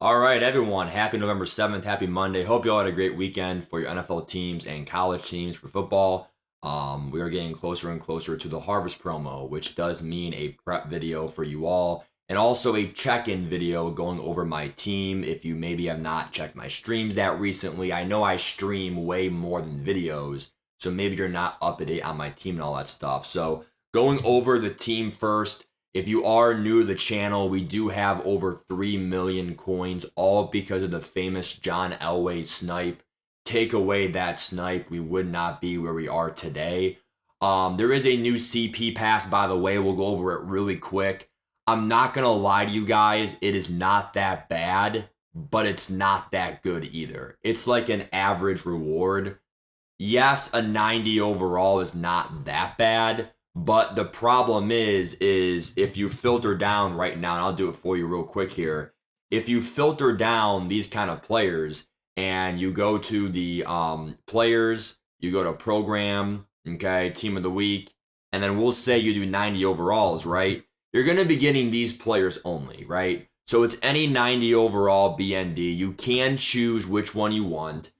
All right, everyone. Happy November 7th. Happy Monday. Hope you all had a great weekend for your NFL teams and college teams for football. We are getting closer and closer to the Harvest promo, which does mean a prep video for you all and also a check-in video going over my team. If you maybe have not checked my streams that recently, I know I stream way more than videos, so maybe you're not up to date on my team and all that stuff. So going over the team first. If you are new to the channel, we do have over 3 million coins, all because of the famous John Elway snipe. Take away that snipe, we would not be where we are today. There is a new CP pass, by the way. We'll go over it really quick. I'm not going to lie to you guys. It is not that bad, but it's not that good either. It's like an average reward. Yes, a 90 overall is not that bad, but the problem is if you filter down right now, and I'll do it for you real quick here. If you filter down these kind of players and you go to the players, you go to program, okay, team of the week, and then we'll say you do 90 overalls, right? You're going to be getting these players only, right? So it's any 90 overall BND. You can choose which one you want.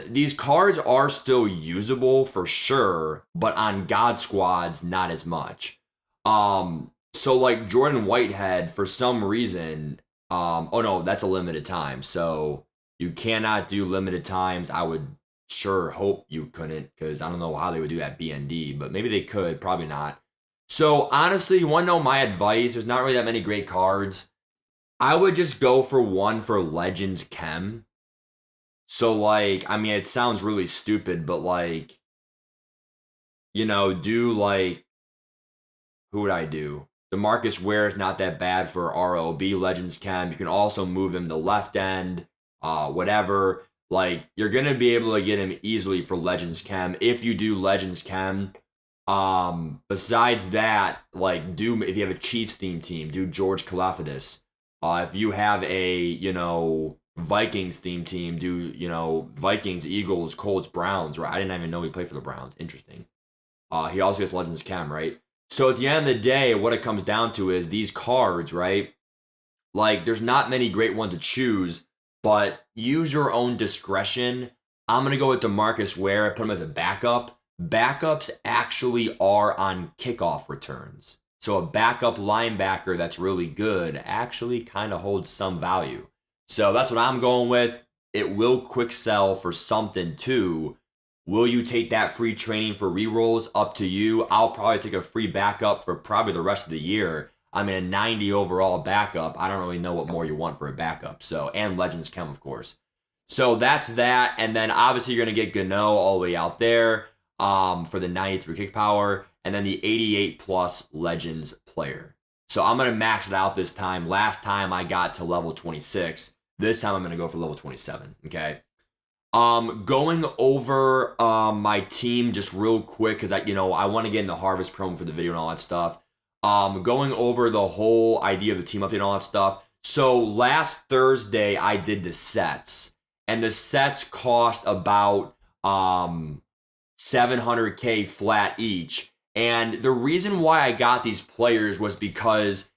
These cards are still usable for sure, but on God squads, not as much. So like Jordan Whitehead, for some reason, oh no, that's a limited time. So you cannot do limited times. I would sure hope you couldn't, because I don't know how they would do that BND, but maybe they could, probably not. So honestly, you want to know my advice? There's not really that many great cards. I would just go for one for Legends Chem. So like, I mean, it sounds really stupid, but like, do like, who would I do? DeMarcus Ware is not that bad for ROB Legends Chem. You can also move him to left end, whatever. Like, you're gonna be able to get him easily for Legends Chem if you do Legends Chem. Besides that, like, if you have a Chiefs theme team, do George Kalafidis. If you have a Vikings theme team, do Vikings, Eagles, Colts, Browns, right? I didn't even know he played for the Browns. Interesting. He also gets Legends Chem, right? So at the end of the day, what it comes down to is these cards, right? Like, there's not many great ones to choose, but use your own discretion. I'm gonna go with DeMarcus Ware. I put him as a backup. Backups actually are on kickoff returns. So a backup linebacker that's really good actually kind of holds some value. So that's what I'm going with. It will quick sell for something too. Will you take that free training for rerolls? Up to you. I'll probably take a free backup for probably the rest of the year. I mean, a 90 overall backup. I don't really know what more you want for a backup. So, and Legends Chem, of course. So that's that. And then obviously you're going to get Gano all the way out there for the 93 kick power. And then the 88 plus Legends player. So I'm going to max it out this time. Last time I got to level 26. This time I'm going to go for level 27. Okay. Going over my team just real quick because I want to get in the harvest promo for the video and all that stuff. Going over the whole idea of the team update and all that stuff. So last Thursday I did the sets, and the sets cost about 700k flat each. And the reason why I got these players was because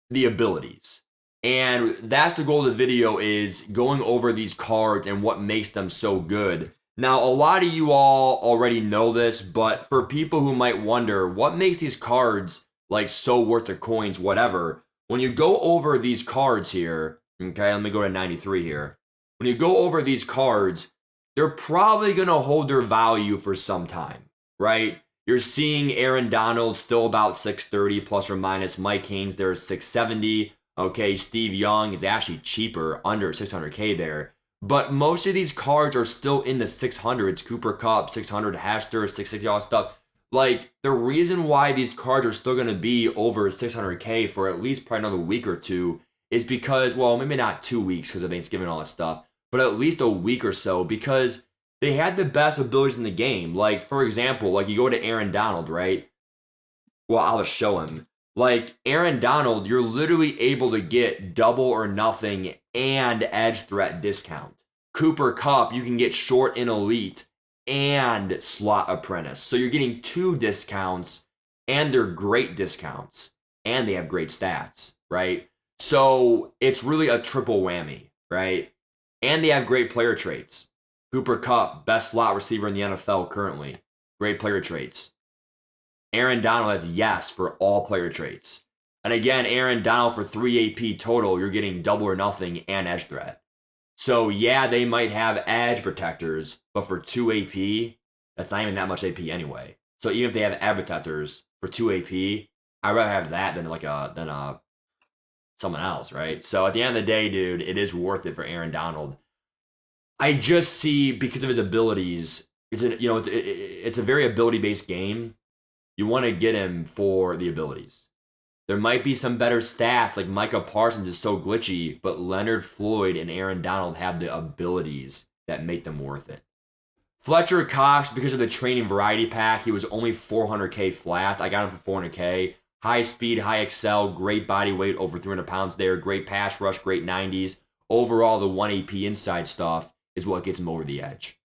the abilities. And that's the goal of the video, is going over these cards and what makes them so good. Now, a lot of you all already know this, but for people who might wonder, what makes these cards like so worth the coins, whatever, when you go over these cards here, okay, let me go to 93 here. When you go over these cards, they're probably going to hold their value for some time, right? You're seeing Aaron Donald still about 630 plus or minus. Mike Haynes there is 670. Okay, Steve Young is actually cheaper, under 600k there. But most of these cards are still in the 600s. Cooper Kupp, 600, Hester, 660, all stuff. Like, the reason why these cards are still going to be over 600k for at least probably another week or two is because, well, maybe not 2 weeks because of Thanksgiving and all that stuff, but at least a week or so, because they had the best abilities in the game. Like, for example, like you go to Aaron Donald, right? Well, I'll just show him. Like, Aaron Donald, you're literally able to get double or nothing and edge threat discount. Cooper Kupp, you can get short and elite and slot apprentice. So you're getting 2 discounts, and they're great discounts, and they have great stats, right? So it's really a triple whammy, right? And they have great player traits. Cooper Kupp, best slot receiver in the NFL currently. Great player traits. Aaron Donald has yes for all player traits. And again, Aaron Donald for 3 AP total, you're getting double or nothing and edge threat. So yeah, they might have edge protectors, but for 2 AP, that's not even that much AP anyway. So even if they have edge protectors for 2 AP, I'd rather have that than like someone else, right? So at the end of the day, dude, it is worth it for Aaron Donald. I just see because of his abilities, it's a very ability based game. You want to get him for the abilities. There might be some better stats, like Micah Parsons is so glitchy, but Leonard Floyd and Aaron Donald have the abilities that make them worth it. Fletcher Cox, because of the training variety pack, he was only 400K flat. I got him for 400K. High speed, high excel, great body weight, over 300 pounds there. Great pass rush, great 90s. Overall, the 1 AP inside stuff is what gets him over the edge.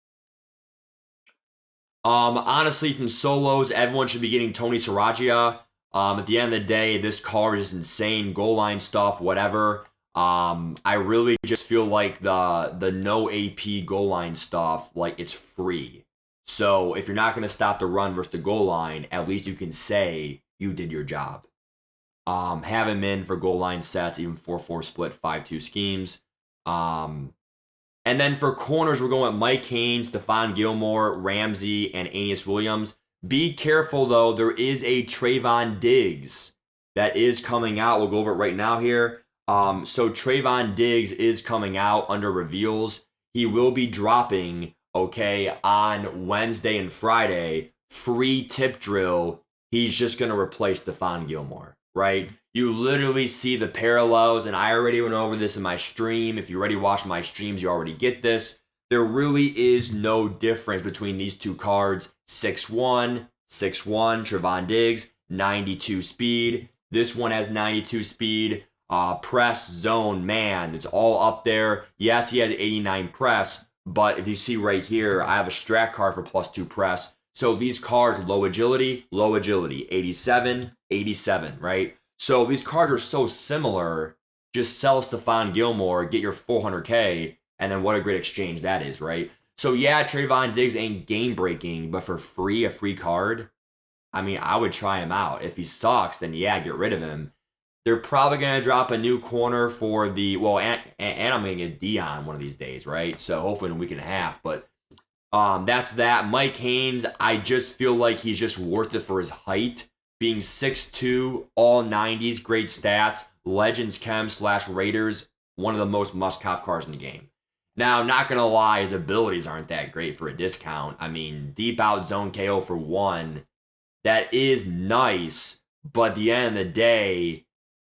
Honestly, from solos, everyone should be getting Tony Saragia. At the end of the day, this card is insane. Goal line stuff, whatever. I really just feel like the no AP goal line stuff, like it's free. So if you're not gonna stop the run versus the goal line, at least you can say you did your job. Have him in for goal line sets, even 4-4 split, 5-2 schemes. Um, and then for corners, we're going with Mike Haynes, Stephon Gilmore, Ramsey, and Aeneas Williams. Be careful, though. There is a Trayvon Diggs that is coming out. We'll go over it right now here. So Trayvon Diggs is coming out under reveals. He will be dropping, okay, on Wednesday and Friday. Free tip drill. He's just going to replace Stephon Gilmore, right? You literally see the parallels, and I already went over this in my stream. If you already watched my streams, you already get this. There really is no difference between these two cards. 6'1", 6'1", Trevon Diggs, 92 speed. This one has 92 speed. Press, zone, man, it's all up there. Yes, he has 89 press, but if you see right here, I have a strat card for +2 press. So these cards, low agility, 87, 87, right? So these cards are so similar. Just sell Stephon Gilmore, get your 400K, and then what a great exchange that is, right? So yeah, Trayvon Diggs ain't game breaking, but for free, a free card, I mean, I would try him out. If he sucks, then yeah, get rid of him. They're probably gonna drop a new corner for the and I'm gonna get Dion one of these days, right? So hopefully in a week and a half. But that's that. Mike Haynes, I just feel like he's just worth it for his height. Being 6'2", all 90s, great stats. Legends Chem / Raiders, one of the most must-cop cards in the game. Now, not going to lie, his abilities aren't that great for a discount. I mean, deep out zone KO for 1, that is nice. But at the end of the day,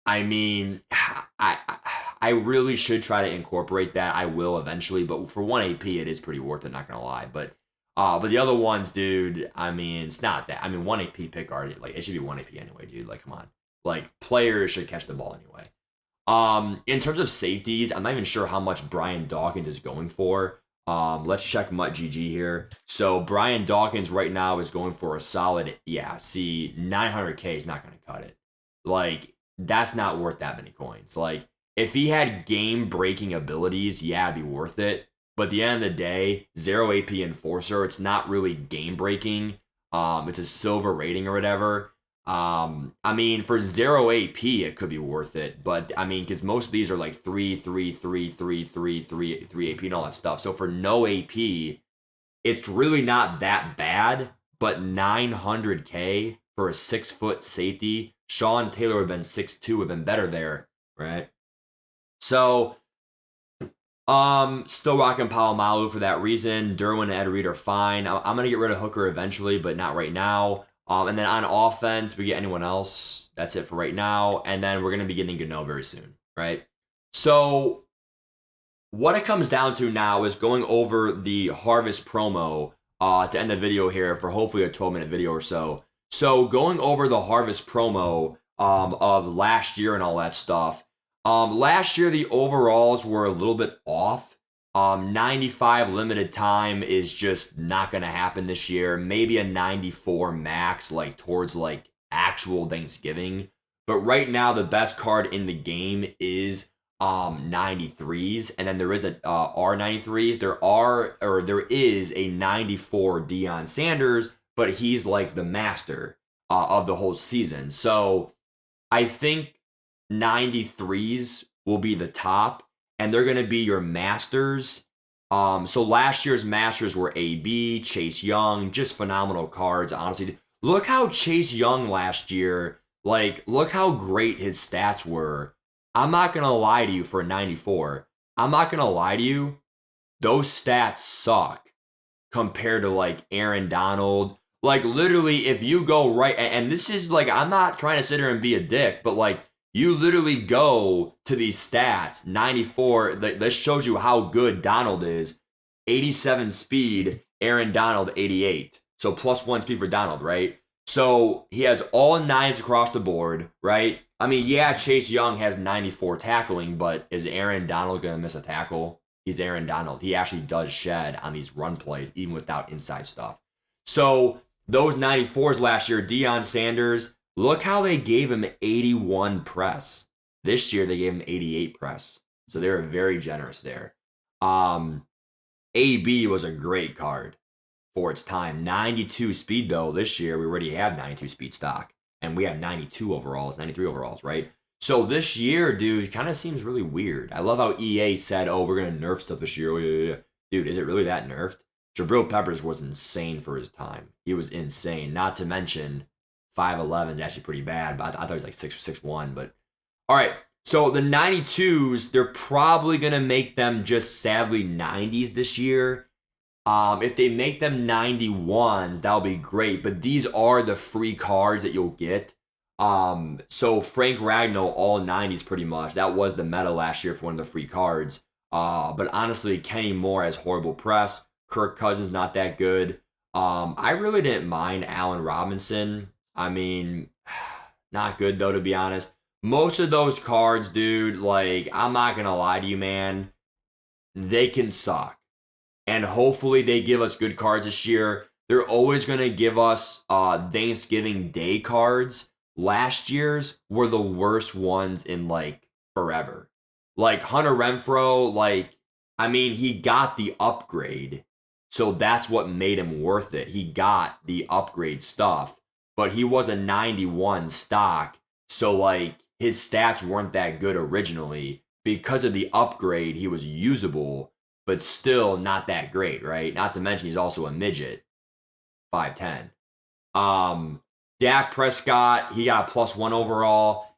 I mean, I really should try to incorporate that. I will eventually, but for 1 AP, it is pretty worth it, not going to lie. But the other ones, dude, I mean, it's not that. I mean, 1 AP pick guard, like, it should be 1 AP anyway, dude. Like, come on. Like, players should catch the ball anyway. In terms of safeties, I'm not even sure how much Brian Dawkins is going for. Let's check Mutt GG here. So Brian Dawkins right now is going for a solid, 900K is not going to cut it. Like, that's not worth that many coins. Like, if he had game-breaking abilities, yeah, it'd be worth it. But at the end of the day, 0 AP Enforcer, it's not really game-breaking. It's a silver rating or whatever. I mean, for 0 AP, it could be worth it. But, I mean, because most of these are like 3, 3, 3, 3, 3, 3, 3 AP and all that stuff. So for no AP, it's really not that bad. But 900K for a 6-foot safety, Sean Taylor would have been 6'2", would have been better there, right? So, still rocking Palomalu for that reason. Derwin and Ed Reed are fine. I'm going to get rid of Hooker eventually, but not right now. And then on offense, we get anyone else. That's it for right now. And then we're going to be getting Gano very soon, right? So what it comes down to now is going over the Harvest promo to end the video here for hopefully a 12-minute video or so. So going over the Harvest promo of last year and all that stuff. Last year, the overalls were a little bit off. 95 limited time is just not going to happen this year. Maybe a 94 max, like towards like actual Thanksgiving. But right now, the best card in the game is 93s, and then there is a R93s. There is a 94 Deion Sanders, but he's like the master of the whole season. So I think 93s will be the top, and they're going to be your masters. So last year's masters were AB, Chase Young, just phenomenal cards. Honestly, look how Chase Young last year, like, look how great his stats were. I'm not going to lie to you for a 94. I'm not going to lie to you. Those stats suck compared to like Aaron Donald. Like literally, if you go right, and this is like, I'm not trying to sit here and be a dick, but like you literally go to these stats, 94. This shows you how good Donald is. 87 speed, Aaron Donald 88. So +1 speed for Donald, right? So he has all nines across the board, right? I mean, yeah, Chase Young has 94 tackling, but is Aaron Donald gonna miss a tackle? He's Aaron Donald. He actually does shed on these run plays, even without inside stuff. So those 94s last year, Deion Sanders, look how they gave him 81 press. This year they gave him 88 press. So they were very generous there. AB was a great card for its time. 92 speed though. This year we already have 92 speed stock, and we have 92 overalls, 93 overalls, right? So this year, dude, kind of seems really weird. I love how EA said, "Oh, we're gonna nerf stuff this year." Oh, yeah. Dude, is it really that nerfed? Jabril Peppers was insane for his time. He was insane. Not to mention, 5'11 is actually pretty bad, but I thought he was like 6'1". But all right, so the 92s, they're probably gonna make them just sadly 90s this year. If they make them 91s, that'll be great. But these are the free cards that you'll get. So Frank Ragnow, all 90s pretty much. That was the meta last year for one of the free cards. But honestly, Kenny Moore has horrible press. Kirk Cousins not that good. I really didn't mind Allen Robinson. I mean, not good though, to be honest. Most of those cards, dude, like, I'm not gonna lie to you, man. They can suck, and hopefully they give us good cards this year. They're always going to give us Thanksgiving Day cards. Last year's were the worst ones in like forever. Like Hunter Renfro, like, I mean, he got the upgrade. So that's what made him worth it. He got the upgrade stuff, but he was a 91 stock. So like his stats weren't that good originally. Because of the upgrade, he was usable, but still not that great, right? Not to mention he's also a midget, 5'10". Dak Prescott, he got a +1 overall.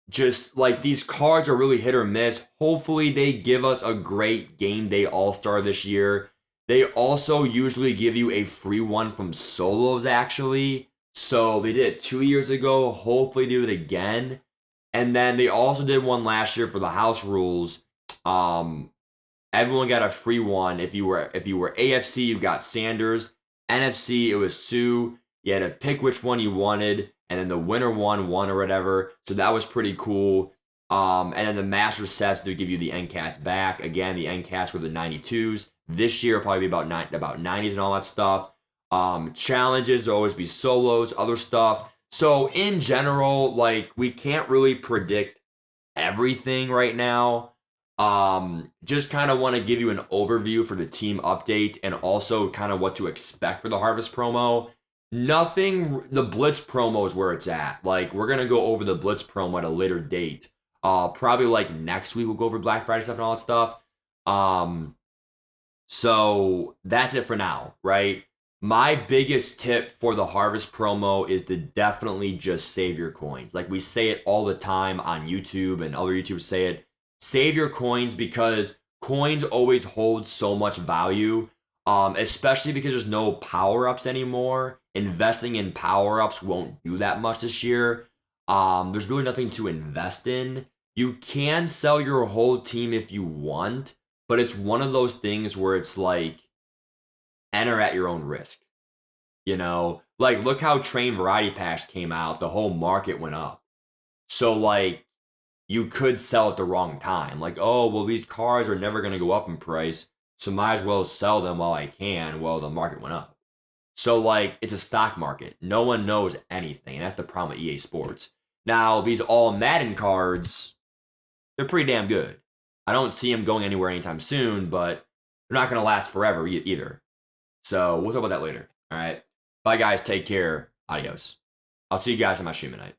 Just like these cards are really hit or miss. Hopefully they give us a great game day all-star this year. They also usually give you a free one from solos, actually. So they did it 2 years ago. Hopefully do it again. And then they also did one last year for the house rules. Everyone got a free one. If you were AFC, you got Sanders. NFC, it was Sue. You had to pick which one you wanted, and then the winner won or whatever. So that was pretty cool. And then the Master sets do give you the NCATs back. Again, the NCATs were the 92s. This year will probably be about 90s and all that stuff. Challenges, there'll always be solos, other stuff. So in general, like, we can't really predict everything right now. Just kind of want to give you an overview for the team update and also kind of what to expect for the Harvest promo. Nothing, the Blitz promo is where it's at. Like, we're going to go over the Blitz promo at a later date. Probably like next week we'll go over Black Friday stuff and all that stuff. So that's it for now, right? My biggest tip for the Harvest promo is to definitely just save your coins. Like we say it all the time on YouTube and other YouTubers say it. Save your coins because coins always hold so much value, especially because there's no power-ups anymore. Investing in power-ups won't do that much this year. There's really nothing to invest in. You can sell your whole team if you want, but it's one of those things where it's like, enter at your own risk. You know, like look how Train Variety Packs came out, the whole market went up. So like you could sell at the wrong time. Like, oh, well, these cars are never going to go up in price, so might as well sell them while I can. Well, the market went up. So like it's a stock market. No one knows anything, and that's the problem with EA Sports. Now, these all Madden cards, they're pretty damn good. I don't see them going anywhere anytime soon, but they're not going to last forever either. So we'll talk about that later. All right. Bye, guys. Take care. Adios. I'll see you guys on my stream tonight.